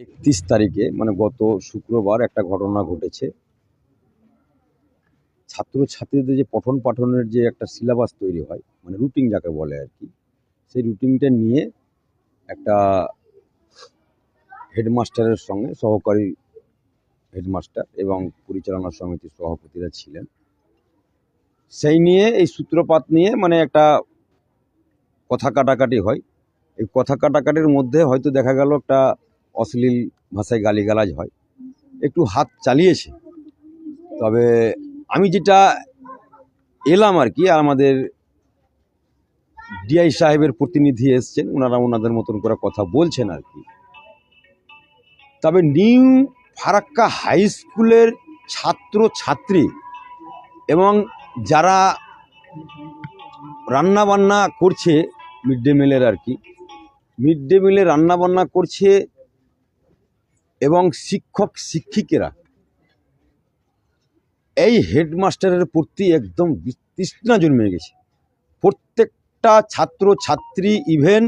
31 তারিখে মানে গত শুক্রবার একটা ঘটনা ঘটেছে। ছাত্রছাত্রীদের যে পঠন পাঠনের যে একটা সিলেবাস তৈরি হয়, মানে রুটিন যাকে বলে আর কি, সেই রুটিনটা নিয়ে একটা হেডমাস্টারের সঙ্গে সহকারী হেডমাস্টার এবং পরিচালনা সমিতির সভাপতিরা ছিলেন। সেই নিয়ে এই সূত্রপাত নিয়ে মানে একটা কথা কাটাকাটি হয়। এই কথা কাটাকাটির মধ্যে হয়তো দেখা গেল একটা অশ্লীল ভাষায় গালিগালাজ হয়, একটু হাত চালিয়েছে। তবে আমি যেটা এলাম আর কি, আমাদের ডিআই সাহেবের প্রতিনিধি এসছেন, ওনারা ওনাদের মতন করে কথা বলছেন আর কি। তবে নিউ ফারাক্কা হাই স্কুলের ছাত্র ছাত্রী এবং যারা রান্নাবান্না করছে মিড ডে মিলের আর কি, মিড ডে মিলে রান্নাবান্না করছে এবং শিক্ষক শিক্ষিকেরা এই হেডমাস্টারের প্রতি একদম বিতৃষ্ণা জন্মে গেছে। প্রত্যেকটা ছাত্র ছাত্রী ইভেন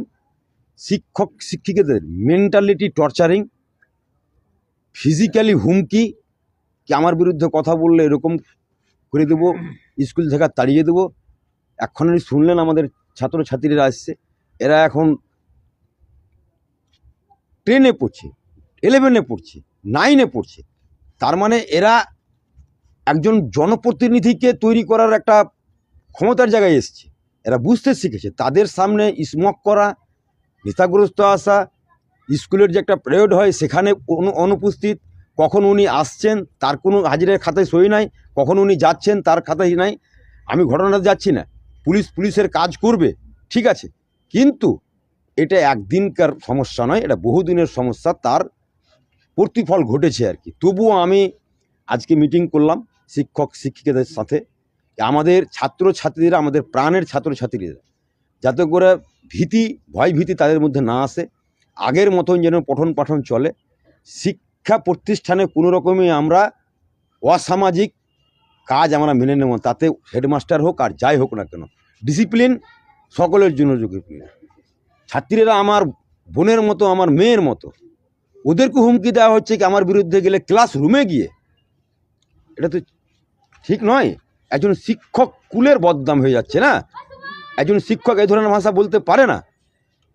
শিক্ষক শিক্ষিকাদের মেন্টালিটি টর্চারিং, ফিজিক্যালি হুমকি, কি আমার বিরুদ্ধে কথা বললে এরকম করে দেবো, স্কুল থেকে তাড়িয়ে দেবো। এখনই শুনলেন আমাদের ছাত্রছাত্রীরা আসছে, এরা এখন 10-এ পড়ছে, 11-এ পড়ছে, 9-এ পড়ছে। তার মানে এরা একজন জনপ্রতিনিধিকে তৈরি করার একটা ক্ষমতার জায়গায় এসছে। এরা বুঝতে শিখেছে তাদের সামনে স্মোক করা, নেশাগ্রস্ত আসা, স্কুলের যে একটা প্রেয়ার হয় সেখানে অনুপস্থিত, কখন উনি আসছেন তার কোনো হাজিরের খাতায় সই নাই, কখন উনি যাচ্ছেন তার খাতায় নাই। আমি ঘটনাটা যাচ্ছি না, পুলিশের কাজ করবে, ঠিক আছে, কিন্তু এটা একদিনকার সমস্যা নয়, এটা বহুদিনের সমস্যা, তার প্রতিফল ঘটেছে আর কি। তবুও আমি আজকে মিটিং করলাম শিক্ষক শিক্ষিকাদের সাথে, আমাদের ছাত্রছাত্রীরা, আমাদের প্রাণের ছাত্রছাত্রীরা, যাতে করে ভয় ভীতি তাদের মধ্যে না আসে, আগের মতন যেন পঠন পাঠন চলে। শিক্ষা প্রতিষ্ঠানে কোনো রকমই আমরা অসামাজিক কাজ আমরা মেনে নেব, তাতে হেডমাস্টার হোক আর যাই হোক না কেন, ডিসিপ্লিন সকলের জন্য যোগ্য। ছাত্রীরা আমার বোনের মতো, আমার মেয়ের মতো, ওদেরকে হুমকি দেওয়া হচ্ছে কি আমার বিরুদ্ধে গেলে ক্লাসরুমে গিয়ে, এটা তো ঠিক নয়। একজন শিক্ষক কুলের বদনাম হয়ে যাচ্ছে না, একজন শিক্ষক এই ধরনের ভাষা বলতে পারে না।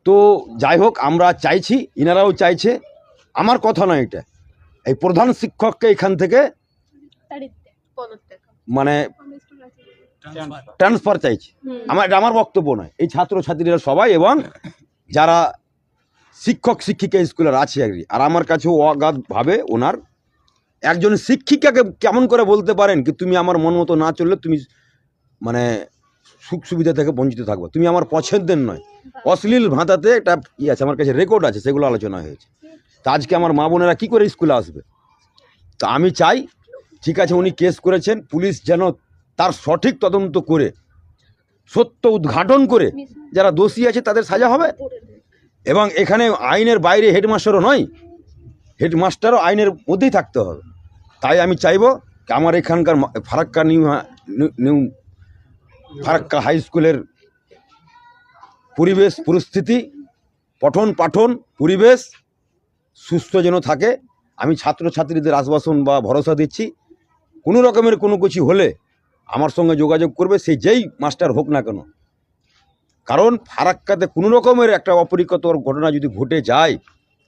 তো যাই হোক, আমরা চাইছি, ইনারাও চাইছে, আমার কথা নয় এটা, এই প্রধান শিক্ষককে এখান থেকে মানে ট্রান্সফার চাইছি। আমার বক্তব্য নয়, এই ছাত্রছাত্রীরা সবাই এবং যারা শিক্ষক শিক্ষিকা স্কুলের আছে আর আমার কাছেও অগাধভাবে ওনার একজন শিক্ষিকাকে কেমন করে বলতে পারেন কি তুমি আমার মন মতো না চললে তুমি মানে সুখ সুবিধা থেকে বঞ্চিত থাকবো, তুমি আমার পছন্দের নয়। অশ্লীল ভাঁতাতে একটা কি আছে, আমার কাছে রেকর্ড আছে, সেগুলো আলোচনা হয়েছে। তা আজকে আমার মা বোনেরা কী করে স্কুলে আসবে? তা আমি চাই, ঠিক আছে উনি কেস করেছেন, পুলিশ যেন তার সঠিক তদন্ত করে সত্য উদ্ঘাটন করে যারা দোষী আছে তাদের সাজা হবে। এবং এখানে আইনের বাইরে হেডমাস্টারও নয়, হেডমাস্টারও আইনের মধ্যেই থাকতে হবে। তাই আমি চাইব আমার এখানকার ফারাক্কা নিউ ফারাক্কা হাই স্কুলের পরিবেশ পরিস্থিতি, পঠন পাঠন পরিবেশ সুস্থ যেন থাকে। আমি ছাত্রছাত্রীদের আশ্বাসন বা ভরসা দিচ্ছি, কোনো রকমের কোনো কিছু হলে আমার সঙ্গে যোগাযোগ করবে, সেই যেই মাস্টার হোক না কেন। কারণ ফারাক্কাতে কোনো রকমের একটা অপরিকতর ঘটনা যদি ঘটে যায়,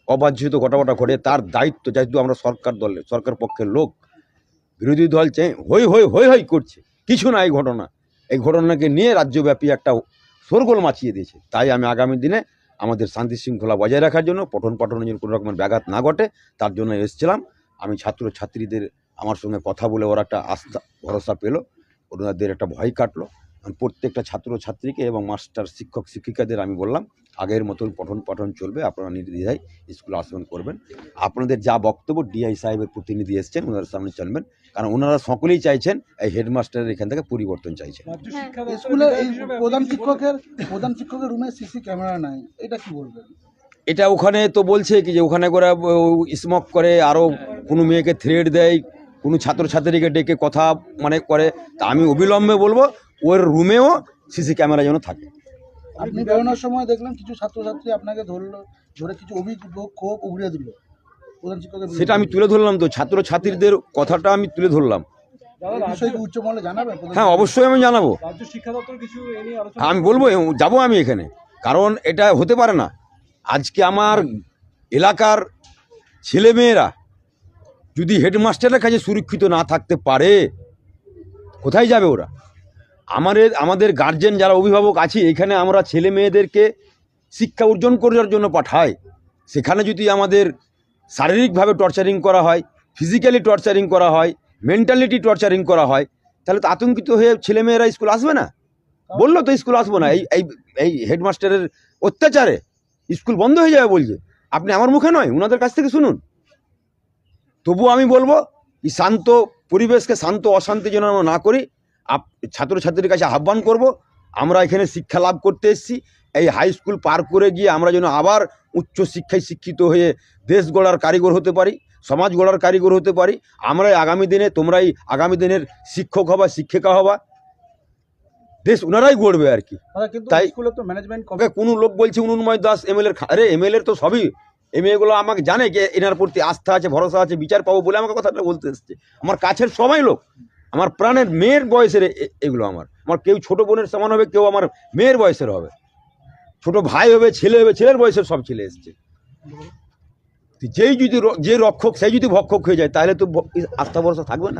অবাঞ্ছিত ঘটনাটা ঘটে, তার দায়িত্ব, যেহেতু আমরা সরকার পক্ষের লোক, বিরোধী দল হই হই হই হই করছে, কিছু না এই ঘটনাকে নিয়ে রাজ্যব্যাপী একটা শোরগোল মাচিয়ে দিয়েছে। তাই আমি আগামী দিনে আমাদের শান্তি শৃঙ্খলা বজায় রাখার জন্য, পঠন পাঠনের জন্য কোনো রকমের ব্যাঘাত না ঘটে, তার জন্য এসেছিলাম। আমি ছাত্রছাত্রীদের আমার সঙ্গে কথা বলে ওরা একটা আস্থা ভরসা পেল, ওনাদের একটা ভয় কাটলো। প্রত্যেকটা ছাত্রছাত্রীকে এবং মাস্টার শিক্ষক শিক্ষিকাদের আমি বললাম আগের মতন পঠন পাঠন চলবে, আপনারা নির্দ্বিধায় স্কুলে আসন করবেন। আপনাদের যা বক্তব্য ডিআই সাহেবের প্রতিনিধি এসছেন, ওনার সামনে চলবেন, কারণ ওনারা সকলেই চাইছেন এই হেডমাস্টারের এখান থেকে পরিবর্তন চাইছেন। স্কুলের এই প্রধান শিক্ষকের রুমে সিসি ক্যামেরা নাই, এটা কি বলবেন? এটা ওখানে তো বলছে কি যে ওখানে করে স্মোক করে, আরও কোনো মেয়েকে থ্রেট দেয়, কোনো ছাত্রছাত্রীকে ডেকে কথা মানে করে। তা আমি অবিলম্বে বলবো ওর রুমেও সিসি ক্যামেরা যেন থাকে। আপনি বেরোনোর সময় দেখলেন কিছু ছাত্রছাত্রী আপনাকে ধরে কিছু অভিযোগ ক্ষোভ উগড়ে দিল, প্রধান শিক্ষকের সেটা আমি তুলে ধরলাম, তো ছাত্রছাত্রীদের কথাটা আমি তুলে ধরলাম। এই বিষয়ে কি উচ্চমহলে জানাবেন? হ্যাঁ, অবশ্যই আমি জানাবো, রাজ্য শিক্ষা দপ্তর কিছু এ নিয়ে আলোচনা আমি বলবো, যাবো আমি এখানে, কারণ এটা হতে পারে না। আজকে আমার এলাকার ছেলেমেয়েরা যদি হেডমাস্টারের কাছে সুরক্ষিত না থাকতে পারে, কোথায় যাবে ওরা? আমাদের গার্জেন যারা অভিভাবক আছে, এখানে আমরা ছেলে মেয়েদেরকে শিক্ষা অর্জন করার জন্য পাঠাই, সেখানে যদি আমাদের শারীরিকভাবে টর্চারিং করা হয়, ফিজিক্যালি টর্চারিং করা হয়, মেন্টালিটি টর্চারিং করা হয়, তাহলে তো আতঙ্কিত হয়ে ছেলেমেয়েরা স্কুল আসবে না। বললো তো স্কুল আসবো না, এই হেডমাস্টারের অত্যাচারে স্কুল বন্ধ হয়ে যাবে বলছে। আপনি আমার মুখে নয়, ওনাদের কাছ থেকে শুনুন। তবুও আমি বলবো, এই শান্ত পরিবেশকে শান্ত অশান্তি যেন আমরা না করি। ছাত্রছাত্রীর কাছে আহ্বান করব, আমরা এখানে শিক্ষা লাভ করতে এসেছি, এই হাই স্কুল পার করে গিয়ে আমরা যেন আবার উচ্চ শিক্ষায় শিক্ষিত হয়ে দেশ গড়ার কারিগর হতে পারি, সমাজ গড়ার কারিগর হতে পারি। আমরাই আগামী দিনে, তোমরাই আগামী দিনের শিক্ষক হবা, শিক্ষিকা হবা, দেশ ওনারাই গড়বে আর কি। কিন্তু তাই স্কুলে তো ম্যানেজমেন্ট ওকে কোনো লোক বলছে উন্নয় দাস এমএলএর, আরে এমএলএর তো সবই, এমএগুলো আমাকে জানে যে এনার প্রতি আস্থা আছে, ভরসা আছে, বিচার পাবো বলে আমাকে কথাটা বলতে এসছে। আমার কাছের সবাই লোক, আমার প্রাণের মেয়ের বয়সের এগুলো। আমার কেউ ছোট বোনের সমান হবে, কেউ আমার মেয়ের বয়সের হবে, ছোট ভাই হবে, ছেলে হবে, ছেলের বয়সের সব ছেলে এসছে। যেই যদি যে রক্ষক সেই যদি ভক্ষক হয়ে যায়, তাহলে তো আস্থা ভরসা থাকবে না।